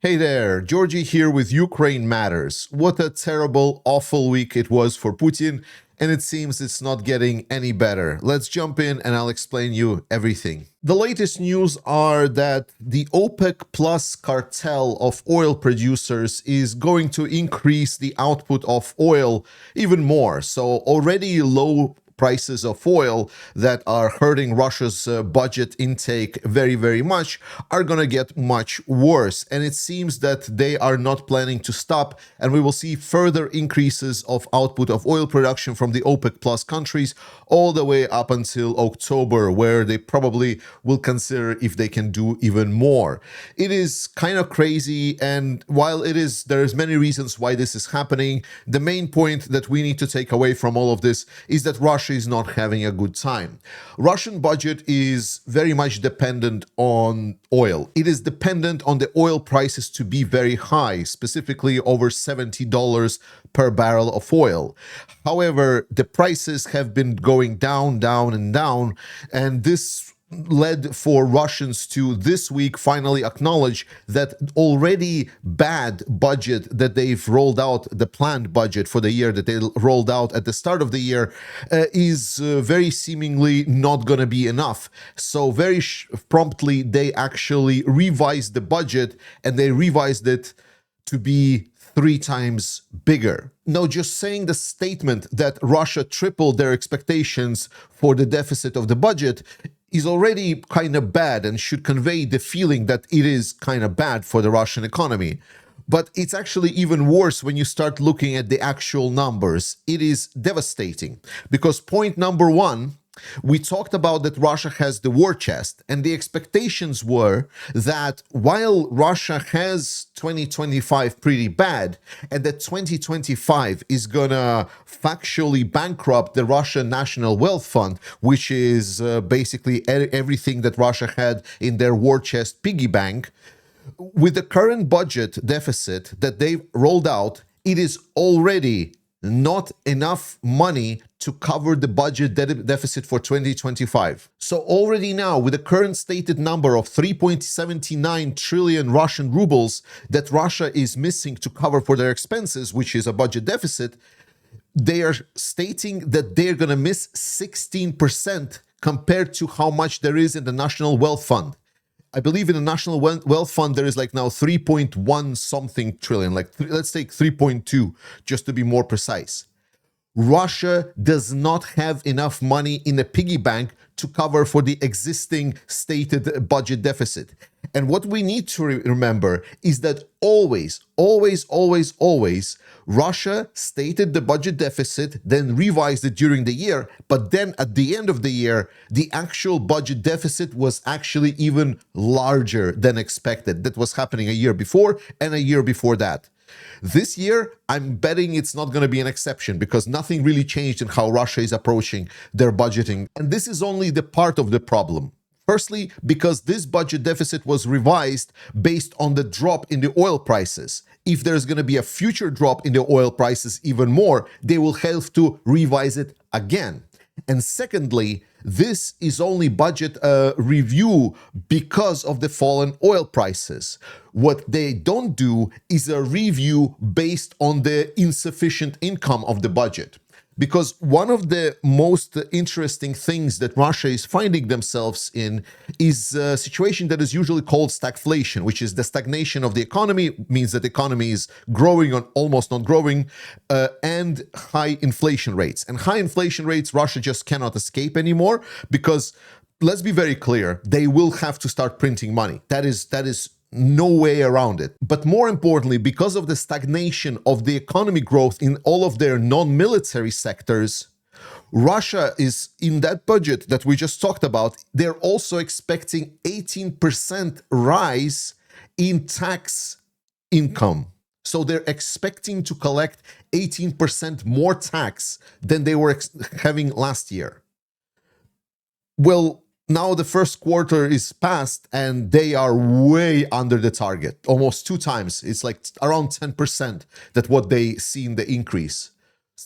Hey there, Georgie here with Ukraine Matters. What a terrible, awful week it was for Putin, and it seems it's not getting any better. Let's jump in and I'll explain you everything. The latest news are that the OPEC Plus cartel of oil producers is going to increase the output of oil even more. So already low prices of oil that are hurting Russia's budget intake very, very much are going to get much worse. And it seems that they are not planning to stop. And we will see further increases of output of oil production from the OPEC Plus countries all the way up until October, where they probably will consider if they can do even more. It is kind of crazy. And while there's many reasons why this is happening, the main point that we need to take away from all of this is that Russia is not having a good time. Russian budget is very much dependent on oil. It is dependent on the oil prices to be very high, specifically over $70 per barrel of oil. However, the prices have been going down, down, and down, and this led for Russians to this week finally acknowledge that already bad budget that they've rolled out, the planned budget for the year that they rolled out at the start of the year, is very seemingly not going to be enough. So very promptly, they actually revised the budget, and they revised it to be 3 times bigger. Now, just saying the statement that Russia tripled their expectations for the deficit of the budget is already kind of bad and should convey the feeling that it is kind of bad for the Russian economy. But it's actually even worse when you start looking at the actual numbers. It is devastating because point number one, we talked about that Russia has the war chest, and the expectations were that while Russia has 2025 pretty bad, and that 2025 is gonna factually bankrupt the Russian National Wealth Fund, which is basically everything that Russia had in their war chest piggy bank. With the current budget deficit that they've rolled out, it is already not enough money to cover the budget deficit for 2025. So already now, with the current stated number of 3.79 trillion Russian rubles that Russia is missing to cover for their expenses, which is a budget deficit, they are stating that they're going to miss 16% compared to how much there is in the National Wealth Fund. I believe in the National Wealth Fund, there is like now 3.1 something trillion, let's take 3.2 just to be more precise. Russia does not have enough money in a piggy bank to cover for the existing stated budget deficit. And what we need to remember is that always, Russia stated the budget deficit, then revised it during the year, but then at the end of the year, the actual budget deficit was actually even larger than expected. That was happening a year before and a year before that. This year, I'm betting it's not going to be an exception because nothing really changed in how Russia is approaching their budgeting. And this is only the part of the problem. Firstly, because this budget deficit was revised based on the drop in the oil prices. If there's going to be a future drop in the oil prices even more, they will have to revise it again. And secondly, this is only budget review because of the fallen oil prices. What they don't do is a review based on the insufficient income of the budget. Because one of the most interesting things that Russia is finding themselves in is a situation that is usually called stagflation, which is the stagnation of the economy. It means that the economy is growing or almost not growing, and high inflation rates. And high inflation rates, Russia just cannot escape anymore because, let's be very clear, they will have to start printing money. That is no way around it. But more importantly, because of the stagnation of the economy growth in all of their non-military sectors, Russia is in that budget that we just talked about. They're also expecting 18% rise in tax income. So they're expecting to collect 18% more tax than they were having last year. Well, now the first quarter is past and they are way under the target, almost 2 times. It's like around 10% that what they see in the increase.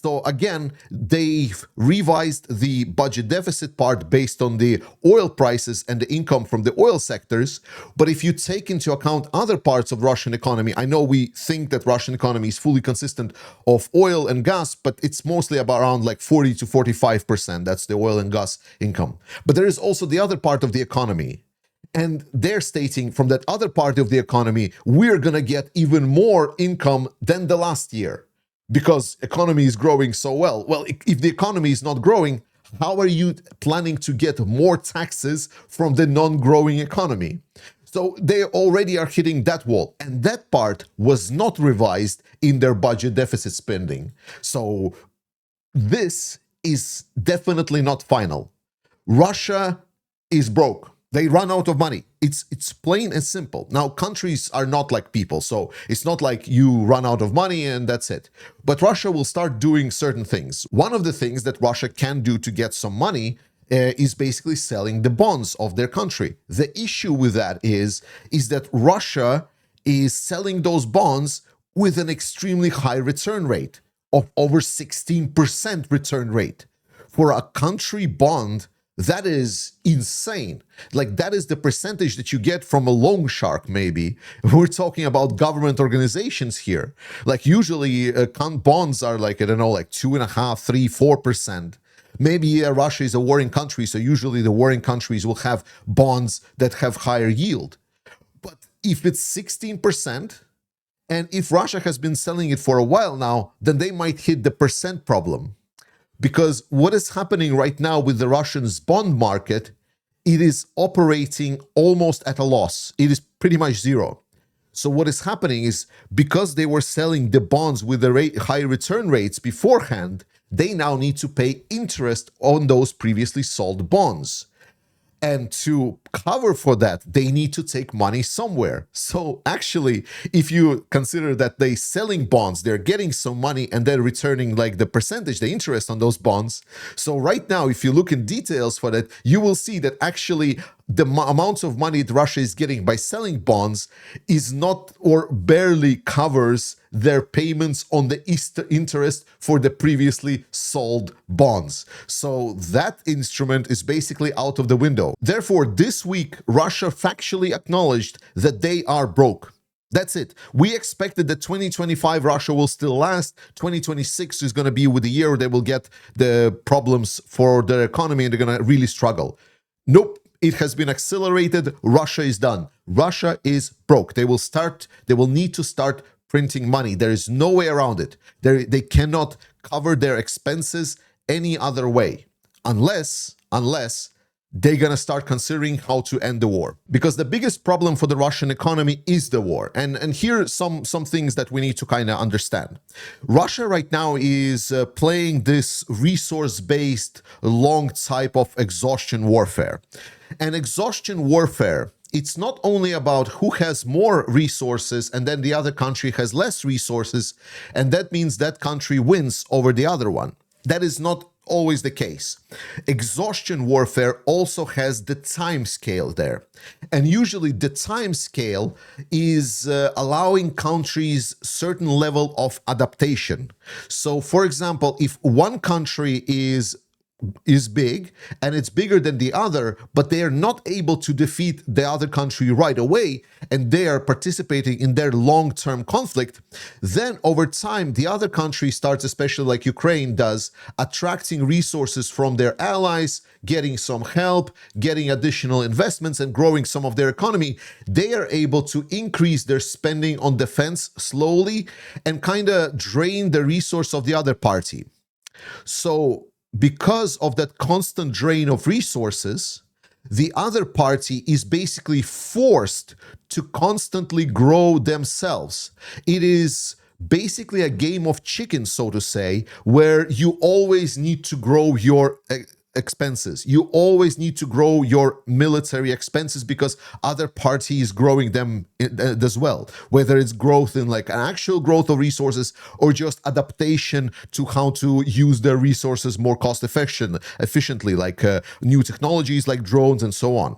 So again, they've revised the budget deficit part based on the oil prices and the income from the oil sectors. But if you take into account other parts of Russian economy, I know we think that Russian economy is fully consistent of oil and gas, but it's mostly about around like 40 to 45%. That's the oil and gas income. But there is also the other part of the economy. And they're stating from that other part of the economy, we're going to get even more income than the last year because economy is growing so well. Well, if the economy is not growing, how are you planning to get more taxes from the non-growing economy? So they already are hitting that wall. And that part was not revised in their budget deficit spending. So this is definitely not final. Russia is broke. They run out of money. It's plain and simple. Now, countries are not like people, so it's not like you run out of money and that's it. But Russia will start doing certain things. One of the things that Russia can do to get some money is basically selling the bonds of their country. The issue with that is that Russia is selling those bonds with an extremely high return rate of over 16% return rate. For a country bond, that is insane. Like, that is the percentage that you get from a loan shark, maybe. We're talking about government organizations here. Like, usually bonds are like, I don't know, like 2.5%, 3%, 4%. Maybe Russia is a warring country, so usually the warring countries will have bonds that have higher yield. But if it's 16%, and if Russia has been selling it for a while now, then they might hit the percent problem. Because what is happening right now with the Russians' bond market, it is operating almost at a loss. It is pretty much zero. So what is happening is because they were selling the bonds with the high return rates beforehand, they now need to pay interest on those previously sold bonds. And to cover for that, they need to take money somewhere. So actually, if you consider that they selling bonds, they're getting some money and they're returning like the percentage, the interest on those bonds. So right now, if you look in details for that, you will see that actually the amounts of money that Russia is getting by selling bonds is not or barely covers their payments on the interest for the previously sold bonds. So that instrument is basically out of the window. Therefore, this week, Russia factually acknowledged that they are broke. That's it. We expected that 2025 Russia will still last. 2026 is going to be with the year they will get the problems for their economy and they're going to really struggle. Nope. It has been accelerated. Russia is done. Russia is broke. They will need to start printing money. There is no way around it. They cannot cover their expenses any other way unless they're going to start considering how to end the war. Because the biggest problem for the Russian economy is the war. And here are some things that we need to kind of understand. Russia right now is playing this resource-based long type of exhaustion warfare. And exhaustion warfare, it's not only about who has more resources and then the other country has less resources, and that means that country wins over the other one. That is not always the case. Exhaustion warfare also has the time scale there. And usually the time scale is allowing countries certain level of adaptation. So for example, if one country is big and it's bigger than the other, but they are not able to defeat the other country right away and they are participating in their long-term conflict, then over time the other country starts, especially like Ukraine does, attracting resources from their allies, getting some help, getting additional investments and growing some of their economy. They are able to increase their spending on defense slowly and kind of drain the resource of the other party. So because of that constant drain of resources, the other party is basically forced to constantly grow themselves. It is basically a game of chicken, so to say, where you always need to grow your expenses. You always need to grow your military expenses because other party is growing them as well. Whether it's growth in like an actual growth of resources or just adaptation to how to use their resources more cost efficiently, like new technologies like drones and so on.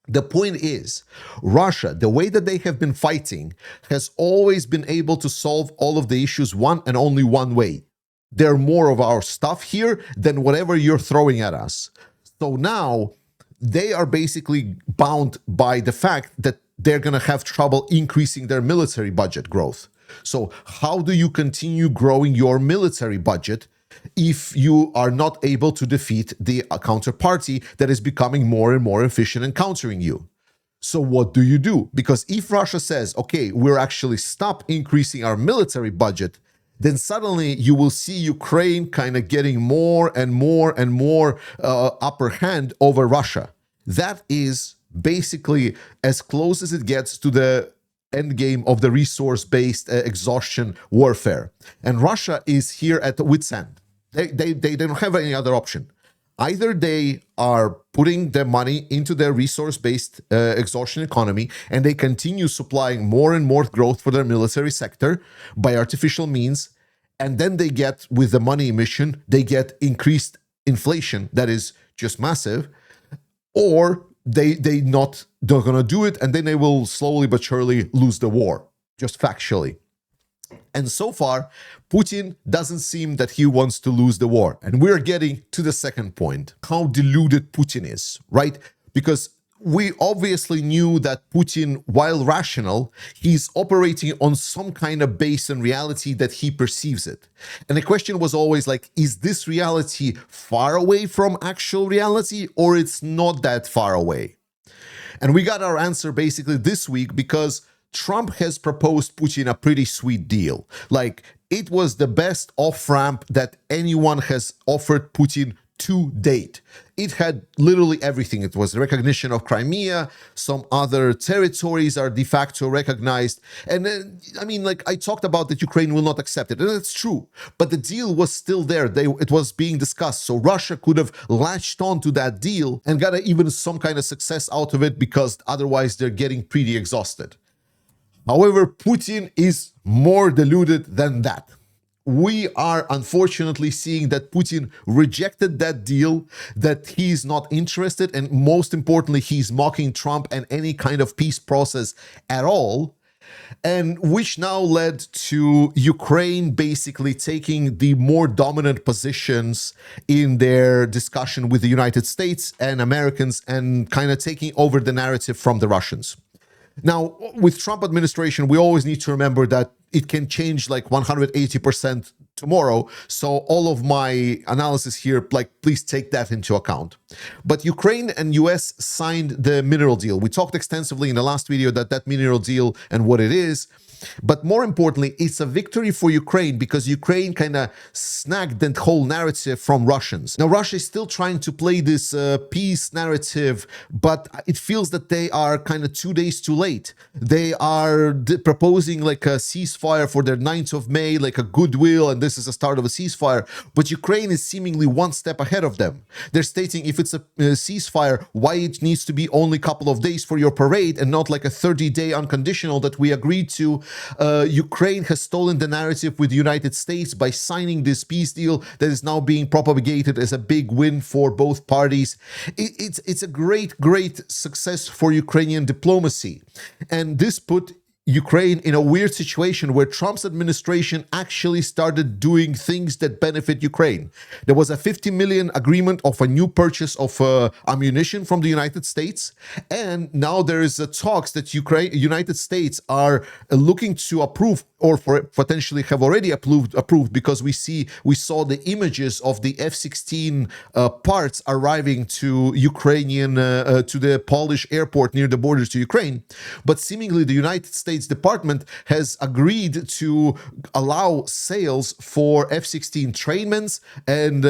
The point is, Russia, the way that they have been fighting, has always been able to solve all of the issues one and only one way: They're more of our stuff here than whatever you're throwing at us. So now they are basically bound by the fact that they're going to have trouble increasing their military budget growth. So how do you continue growing your military budget if you are not able to defeat the counterparty that is becoming more and more efficient in countering you? So what do you do? Because if Russia says, okay, we're actually stop increasing our military budget, then suddenly you will see Ukraine kind of getting more and more and more upper hand over Russia. That is basically as close as it gets to the end game of the resource-based exhaustion warfare. And Russia is here at the wit's end. They don't have any other option. Either they are putting their money into their resource-based exhaustion economy and they continue supplying more and more growth for their military sector by artificial means, and then they get, with the money emission, they get increased inflation that is just massive, or they're going to do it and then they will slowly but surely lose the war, just factually. And so far, Putin doesn't seem that he wants to lose the war. And we're getting to the second point, how deluded Putin is, right? Because we obviously knew that Putin, while rational, he's operating on some kind of base in reality that he perceives it. And the question was always like, is this reality far away from actual reality, or it's not that far away? And we got our answer basically this week because Trump has proposed Putin a pretty sweet deal. Like, it was the best off-ramp that anyone has offered Putin to date. It had literally everything. It was recognition of Crimea, some other territories are de facto recognized. And I mean, like I talked about that Ukraine will not accept it, and it's true. But the deal was still there. It was being discussed. So Russia could have latched on to that deal and got even some kind of success out of it, because otherwise they're getting pretty exhausted. However, Putin is more deluded than that. We are unfortunately seeing that Putin rejected that deal, that he's not interested, and most importantly, he's mocking Trump and any kind of peace process at all, and which now led to Ukraine basically taking the more dominant positions in their discussion with the United States and Americans and kind of taking over the narrative from the Russians. Now, with Trump administration, we always need to remember that it can change like 180% tomorrow. So all of my analysis here, like, please take that into account. But Ukraine and US signed the mineral deal. We talked extensively in the last video that mineral deal and what it is. But more importantly, it's a victory for Ukraine because Ukraine kind of snagged that whole narrative from Russians. Now, Russia is still trying to play this peace narrative, but it feels that they are kind of 2 days too late. They are proposing like a ceasefire for their 9th of May, like a goodwill, and this is the start of a ceasefire. But Ukraine is seemingly one step ahead of them. They're stating if it's a ceasefire, why it needs to be only a couple of days for your parade and not like a 30-day unconditional that we agreed to. Ukraine has stolen the narrative with the United States by signing this peace deal that is now being propagated as a big win for both parties. It's a great success for Ukrainian diplomacy. And this put Ukraine in a weird situation where Trump's administration actually started doing things that benefit Ukraine. There was a $50 million agreement of a new purchase of ammunition from the United States, and now there is talks that United States are looking to approve, or potentially have already approved, because we saw the images of the F-16 parts arriving to to the Polish airport near the borders to Ukraine. But seemingly the United States Department has agreed to allow sales for F-16 trainments and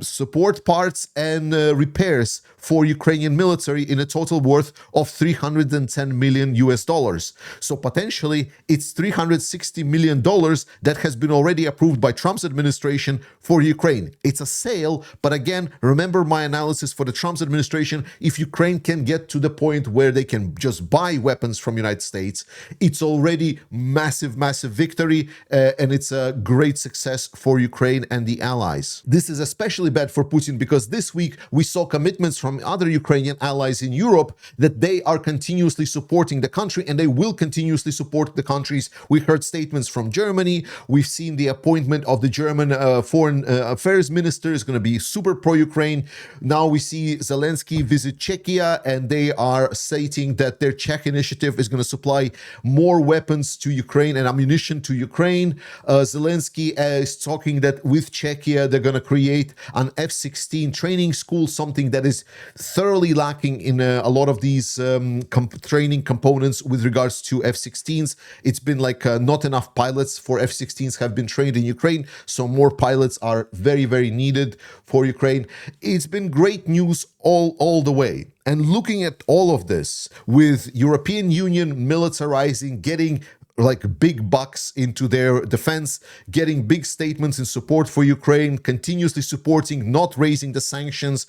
support parts and repairs for Ukrainian military in a total worth of $310 million US. So potentially it's $360 million that has been already approved by Trump's administration for Ukraine. It's a sale, but again, remember my analysis for the Trump's administration. If Ukraine can get to the point where they can just buy weapons from United States, it's already massive victory, and it's a great success for Ukraine and the allies. This is especially bad for Putin because this week we saw commitments from from other Ukrainian allies in Europe that they are continuously supporting the country and they will continuously support the countries. We heard statements from Germany. We've seen the appointment of the German foreign affairs minister is going to be super pro-Ukraine. Now we see Zelensky visit Czechia, and they are stating that their Czech initiative is going to supply more weapons to Ukraine and ammunition to Ukraine. Zelensky is talking that with Czechia, they're going to create an F-16 training school, something that is thoroughly lacking in a lot of these training components with regards to F-16s. It's been like not enough pilots for F-16s have been trained in Ukraine, so more pilots are very, very needed for Ukraine. It's been great news all the way. And looking at all of this, with European Union militarizing, getting like big bucks into their defense, getting big statements in support for Ukraine, continuously supporting, not raising the sanctions,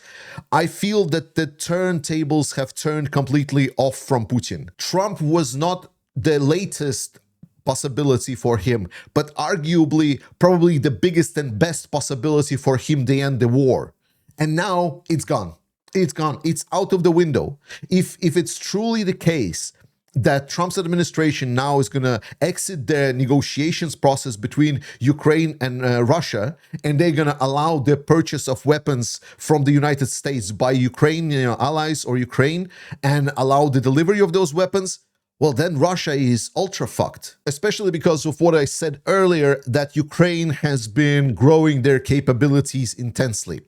I feel that the turntables have turned completely off from Putin. Trump was not the latest possibility for him, but arguably probably the biggest and best possibility for him to end the war. And now it's gone. It's gone. It's out of the window. If it's truly the case that Trump's administration now is going to exit the negotiations process between Ukraine and Russia, and they're going to allow the purchase of weapons from the United States by Ukrainian allies or Ukraine, and allow the delivery of those weapons, well, then Russia is ultra fucked, especially because of what I said earlier, that Ukraine has been growing their capabilities intensely,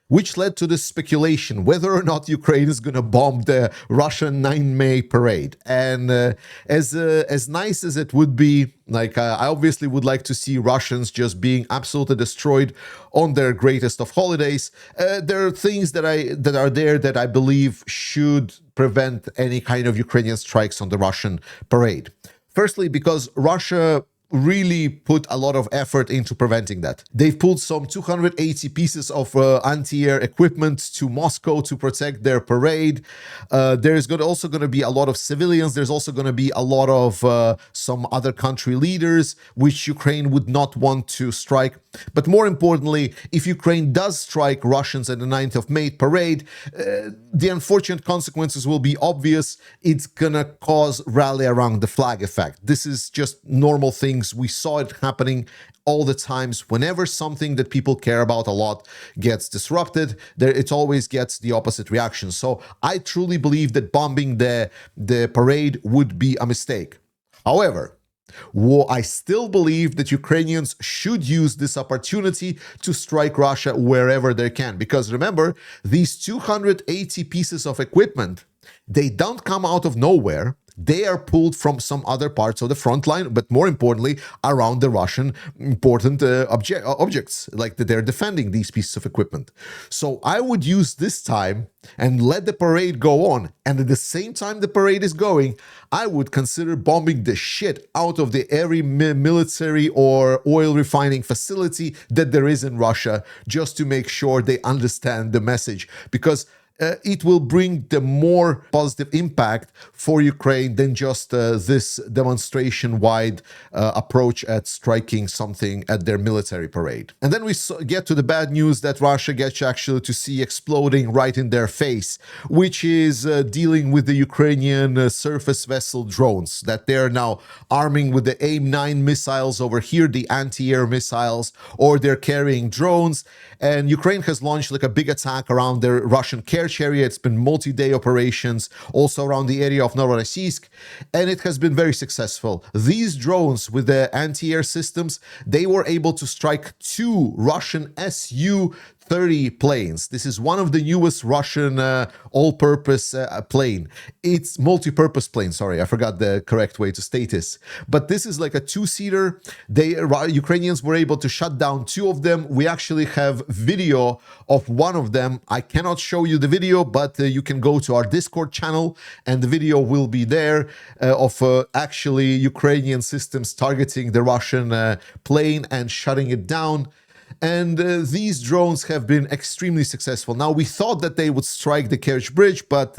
which led to this speculation whether or not Ukraine is going to bomb the Russian 9 May parade. And as nice as it would be, like I obviously would like to see Russians just being absolutely destroyed on their greatest of holidays. There are things that are there that I believe should prevent any kind of Ukrainian strikes on the Russian parade. Firstly, because Russia really put a lot of effort into preventing that. They've pulled some 280 pieces of anti-air equipment to Moscow to protect their parade. There's also going to be a lot of civilians. There's also going to be a lot of some other country leaders, which Ukraine would not want to strike. But more importantly, if Ukraine does strike Russians at the 9th of May parade, the unfortunate consequences will be obvious. It's going to cause rally around the flag effect. This is just normal thing. We saw it happening all the times. Whenever something that people care about a lot gets disrupted, it always gets the opposite reaction. So I truly believe that bombing the parade would be a mistake. However, I still believe that Ukrainians should use this opportunity to strike Russia wherever they can. Because remember, these 280 pieces of equipment, they don't come out of nowhere. They are pulled from some other parts of the front line, but more importantly, around the Russian important objects, like that they're defending these pieces of equipment. So I would use this time and let the parade go on. And at the same time the parade is going, I would consider bombing the shit out of every military or oil refining facility that there is in Russia, just to make sure they understand the message. Because it will bring the more positive impact for Ukraine than just this demonstration-wide approach at striking something at their military parade. And then we get to the bad news that Russia gets actually to see exploding right in their face, which is dealing with the Ukrainian surface vessel drones that they're now arming with the AIM-9 missiles over here, the anti-air missiles, or they're carrying drones. And Ukraine has launched like a big attack around their Russian Kerch area. It's been multi-day operations also around the area of Novorossiysk, and it has been very successful. These drones with the anti-air systems, they were able to strike 2 Russian Su-30 planes. This is one of the newest Russian all-purpose plane. It's multi-purpose plane, sorry, I forgot the correct way to state this. But this is like a 2-seater. Ukrainians were able to shut down 2 of them. We actually have video of one of them. I cannot show you the video, but you can go to our Discord channel and the video will be there of actually Ukrainian systems targeting the Russian plane and shutting it down. And these drones have been extremely successful. Now, we thought that they would strike the Kerch Bridge, but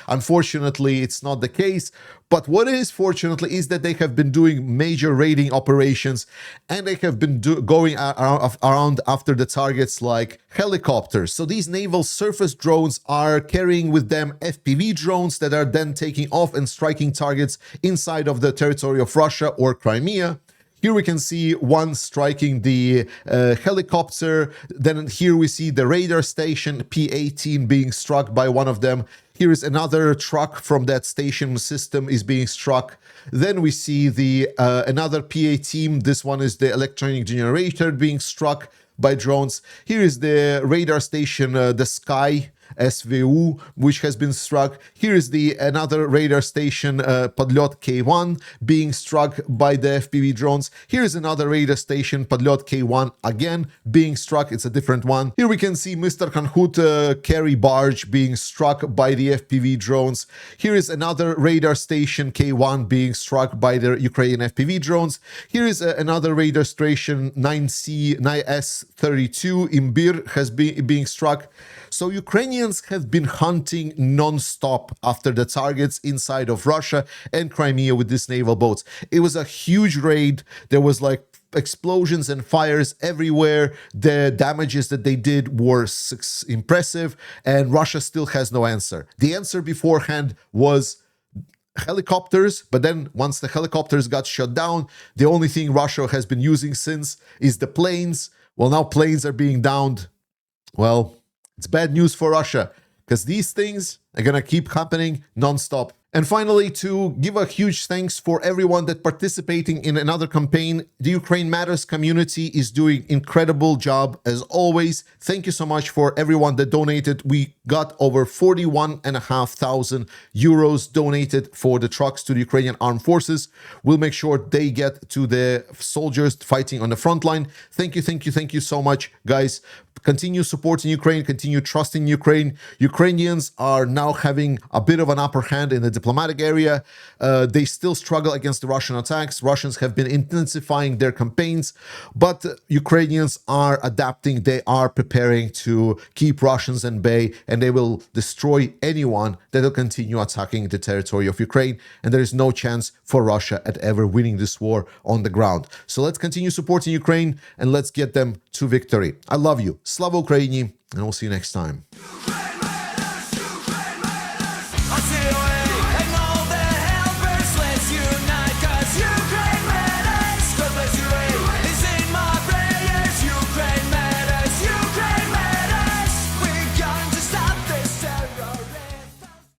unfortunately, it's not the case. But what is fortunately is that they have been doing major raiding operations, and they have been going around after the targets like helicopters. So these naval surface drones are carrying with them FPV drones that are then taking off and striking targets inside of the territory of Russia or Crimea. Here we can see one striking the helicopter. Then here we see the radar station P-18 being struck by one of them. Here is another truck from that station system is being struck. Then we see the another P-18. This one is the electronic generator being struck by drones. Here is the radar station, the Sky SVU, which has been struck. Here is the another radar station, Podlyot K1, being struck by the FPV drones. Here is another radar station, Podlyot K1, again being struck. It's a different one. Here we can see Mr. Kanhut carry barge being struck by the FPV drones. Here is another radar station, K1, being struck by the Ukrainian FPV drones. Here is another radar station, 9S32, Imbir, has been being struck. So Ukrainians have been hunting non-stop after the targets inside of Russia and Crimea with these naval boats. It was a huge raid. There was like explosions and fires everywhere. The damages that they did were impressive, and Russia still has no answer. The answer beforehand was helicopters, but then once the helicopters got shot down, the only thing Russia has been using since is the planes. Well, now planes are being downed. Well, it's bad news for Russia, because these things are going to keep happening non-stop. And finally, to give a huge thanks for everyone that participating in another campaign. The Ukraine Matters community is doing incredible job as always. Thank you so much for everyone that donated. We got over 41,500 euros donated for the trucks to the Ukrainian armed forces. We'll make sure they get to the soldiers fighting on the front line. Thank you so much, guys. Continue supporting Ukraine, continue trusting Ukraine. Ukrainians are now having a bit of an upper hand in the diplomatic area. They still struggle against the Russian attacks. Russians have been intensifying their campaigns, but Ukrainians are adapting. They are preparing to keep Russians at bay, and they will destroy anyone that will continue attacking the territory of Ukraine. And there is no chance for Russia at ever winning this war on the ground. So let's continue supporting Ukraine, and let's get them to victory. I love you. Slava Ukraini, and we'll see you next time.